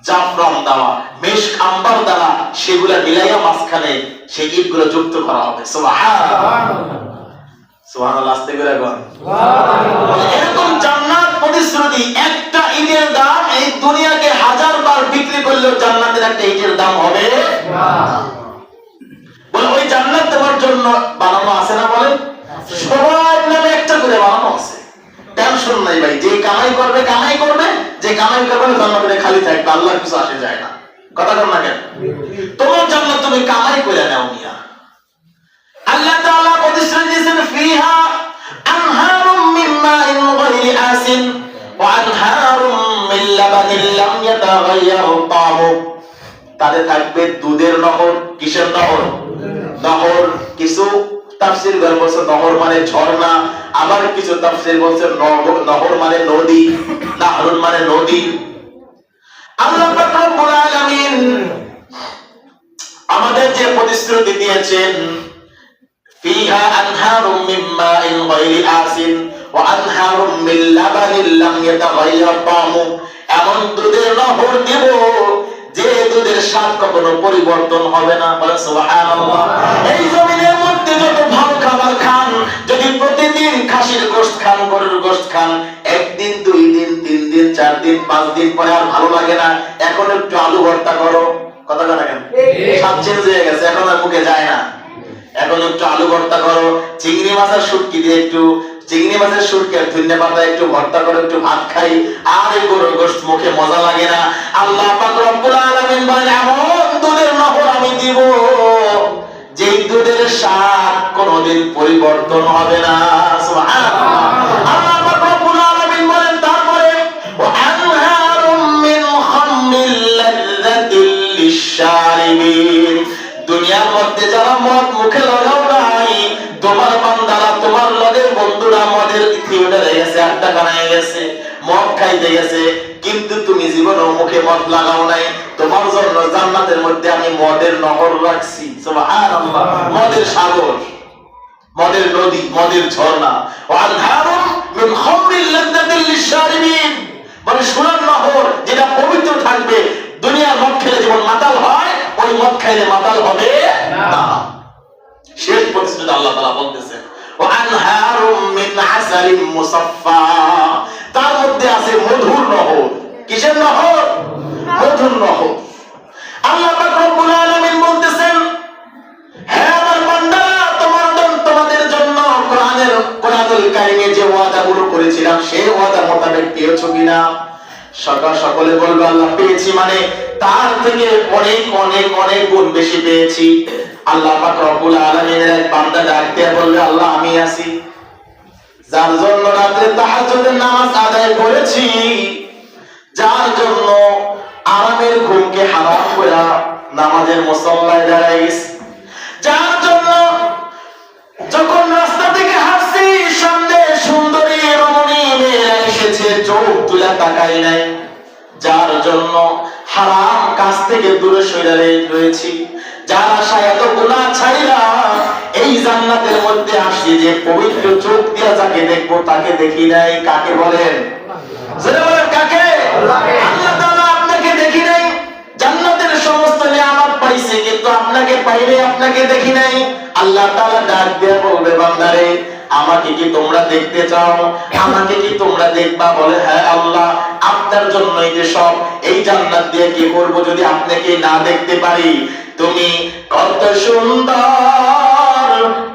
জাফরান দ্বারা, মেশক আম্বার দ্বারা সেগুলা মিলাইয়া মাঝখানে সেই ইটগুলো যুক্ত করা হবে। সুবহানাল্লাহ। সুবহানাল্লাহ। আস্তে করে বল সুবহানাল্লাহ। এরকম জান্নাত প্রতিশ্রুতি, একটা ইটের দাম এই দুনিয়াকে 1000 বার বিক্রি করলেও জান্নাতের একটা ইটের দাম হবে না। বলে ওই জান্নাত তোমার জন্য বানানো আছে না? বলেন সবার নামে একটা করে বানানো আছে। টেনশন নাই ভাই, যে কামাই করবে কামাই করবে, যে কামাই করবে জান্নাতে খালি থাকবে, আল্লাহর কিছু আসে যায় না। কথা বল না কেন? তোমার জান্নাত তুমি কামাই করে নাও মিয়া। আল্লাহ তাআলা প্রতিশ্রুতি দিয়েছেন ফিহা আনহারুম মিন মাইন গায়রি আসিন ওয়া আনহারুম মিন লাবানিন লাম ইয়াতাগায়্যার তা'মু। তাতে থাকবে দুধের নহর। কিসের নহর? নহর। কিছু তাফসীর বলছে নহর মানে ঝর্ণা, আবার কিছু তাফসীর বলছে নহর মানে নদী, নাহরুন মানে নদী। আল্লাহ পাক রব্বুল আলামিন আমাদের যে প্রতিশ্রুতি দিয়েছেন ফিহা আনহারুম মিন মাইন গায়রি আসিন ওয়া আনহারুম মিন লাবানিন লাম ইয়াতাগায়্যার তা'মু, এমন দুধের নহর দিব যে দুধের স্বাদ কখনো পরিবর্তন হবে না। বলেন সুবহানাল্লাহ। এই জমিনের মধ্যে যত ভালো খাবার খান, যদি প্রতিদিন খাসির গোশত খান, গরুর গোশত খান, একদিন দুই দিন তিন দিন চার দিন পাঁচ দিন পরে আর ভালো লাগে না, এখন একটু আলু ভর্তা করো, কথা বলেন না কেন? স্বাদ চেঞ্জ হয়ে গেছে, এখন আর মুখে যায় না। এখন একটু আলু ভর্তা করো, চিংড়ি মাছের শুটকি দিয়ে একটু চিংড়ি মাছের শুটকি আর ধনিয়া পাতা একটু ভর্তা করে একটু ভাত খাই, আর এই গরুর গোশত মুখে মজা লাগে না। আল্লাহ পাক রব্বুল আলামিন বলেন এমন দুধের নহর আমি দিব যে দুধের স্বাদ কোনোদিন পরিবর্তন হবে না। সুবহানাল্লাহ। আল্লাহ পাক রব্বুল আলামিন বলেন তারপরে ওয়া আনহারুম মিন খামরিল লাযযাতিল লিশ-শারিবিন। দুনিয়ার মধ্যে যারা মদ মুখে লাগাও নাই, তোমার বান্দারা তোমার লগের বন্ধুরা মদের থিয়েটারে গেছে, আড্ডা খানায় গেছে, মদ খাইতে গেছে, কিন্তু তুমি জীবনেও মুখে মদ লাগাও নাই, তোমার জন্য জান্নাতের মধ্যে আমি মদের নহর রাখছি। সুবহানাল্লাহ। মদের সাগর, মদের নদী, মদের ঝর্ণা। ওয়া আনহারুম মিন খামরিল লাযযাতিল লিশ-শারিবিন, মানে সোনার নহর যেটা পবিত্র থাকবে। দুনিয়ার মদ খেলে যেমন মাতাল হয়, ওই মদ খাইলে মাতাল হবে না। শেষ প্রতিশ্রুতি আল্লাহ তাআলা বলতেছেন ওয়া আনহারুম মিন আসালিম মুসাফফা, তার মধ্যে আছে মধুর নহর। কিসের নহর? মধুর নহর। আল্লাহ পাক রব্বুল আলামিন বলতেছেন হে আমার বান্দারা, তোমাদের জন্য কোরআনুল কারীমে যে ওয়াদাগুলো করেছিলাম সেই ওয়াদা মোতাবেক পেয়েছো কিনা? সকলে বলবে আল্লাহ পেয়েছি, মানে তার থেকে অনেক অনেক অনেক গুণ বেশি পেয়েছি। আল্লাহ পাক রব্বুল আলামিনের এক বান্দা ডাক দিয়ে বলবে আল্লাহ আমি আছি, যার জন্য রাতে তাহাজ্জুদের নামাজ আদায় করেছি, যার জন্য আরামের ঘুমকে হারাম করে নামাজের মুসল্লায় দাঁড়াই গেছি, যার জন্য যখন রাস্তা থেকে হাসছি সামনে সুন্দরী রমণী মেয়েরা এসেছে চোখ তুলে তাকাই নাই, যার জন্য হারাম কাজ থেকে দূরে সরে রয়েছি, যার আশায় এত গুনাহ ছাইরা এই জান্নাতের মধ্যে আসি, যে পবিত্র চোখ দিয়া যাকে দেখবো তাকে দেখি নাই। কাকে বলেন? জোরে বলেন কাকে? আল্লাহ তাআলা আপনাকে দেখি নাই, জান্নাতের সমস্ত নিয়ামত পাইছে, কিন্তু আপনাকে পাইলে আপনাকে দেখি নাই। আল্লাহ তাআলা ডাক দিয়ে বলবে বান্দারে আমাকে কি তোমরা দেখতে চাও? আমাকে কি তোমরা দেখবা? বলে হ্যাঁ আল্লাহ, আপনার জন্যই যে সব, এই জান্নাত দিয়ে কি করব যদি আপনাকে না দেখতে পারি? তুমি কত সুন্দর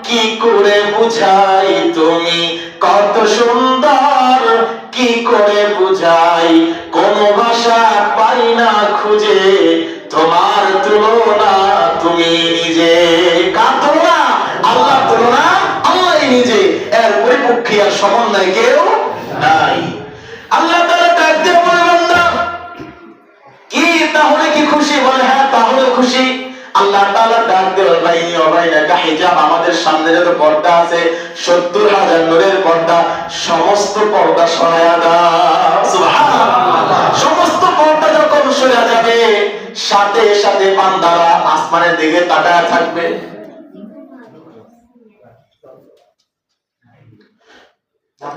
কি করে বুঝাই, তুমি কত সুন্দর কি করে বুঝাই, কোন ভাষা পাই না খুঁজে তোমার তুলনা তুমি নিজে। কার তুলনা? আল্লাহ তুলনা আল্লাহই নিজে, এর পরিপক্ষে আর সমন্বয় কেউ নাই। আল্লাহ তাআলা ডাক দিয়ে বলে বান্দা কি তাহলে কি খুশি? বলে হ্যাঁ তাহলে খুশি। আল্লাহ তাআলা ডাক দিয়ে বাইনি ও বাইনাকা হিজাব, আমাদের সামনে যত পর্দা আছে ৭০,০০০ নূরের পর্দা, সমস্ত পর্দা সরায়া দাও। সুবহানাল্লাহ। সমস্ত পর্দা যখন সরে যাবে সাথে সাথে বান্দারা আসমানের দিকে তাকায় থাকবে।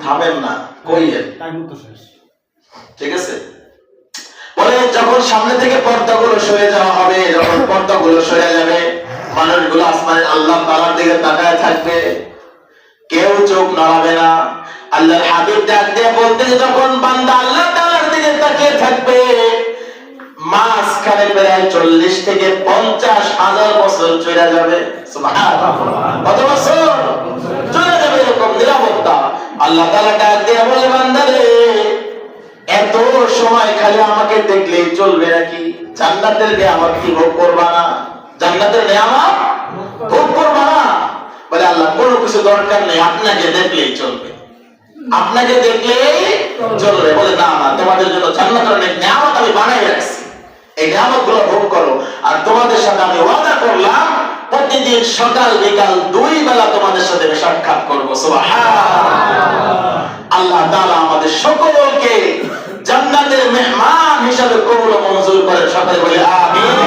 থামেন না, কইয়েন, টাইম তো শেষ। ঠিক আছে? বলে যখন সামনে থেকে পর্দাগুলো সরে যাওয়া হবে, যখন পর্দাগুলো সরে যাবে মানুষগুলো আসমানের আল্লাহ তাআলার দিকে তাকায় থাকবে, কেউ চোখ নাড়াবে না। আল্লাহর হাবিব ডাক দিয়ে বলতেন যখন বান্দা আল্লাহ তাআলার দিকে তাকিয়ে থাকবে মাঝখানে প্রায় ৪০ থেকে ৫০,০০০ বছর চলে যাবে। সুবহানাল্লাহ। কত বছর চলে যাবে? এরকম নিরাপত্তা। আল্লাহ তাআলা ডাক দিয়ে বলে বান্দারে এত সময় খালি আমাকে দেখলেই চলবে নাকি? জান্নাতের নিয়ামত কি ভোগ করবা না? জান্নাতের নিয়ামত ভোগ করবা না? বলে আল্লাহ কোনো কিছু দরকার নেই, আপনাকে দেখলেই চলবে, আপনাকে দেখলেই চলবে। বলে না না, তোমাদের জন্য জান্নাতের অনেক নিয়ামত আমি বানাই রাখছি, এই নিয়ামতগুলো ভোগ করো। আর তোমাদের সাথে আমি ওয়াদা করলাম প্রতিদিন সকাল বিকাল 2 বেলা তোমাদের সাথে আমি সাক্ষাৎ করবো। সুবহানাল্লাহ। আল্লাহ তাআলা আমাদের সকলকে জান্নাতের মেহমান হিসাবে কবুল ও মঞ্জুর করেন। সকলে বলে আমিন।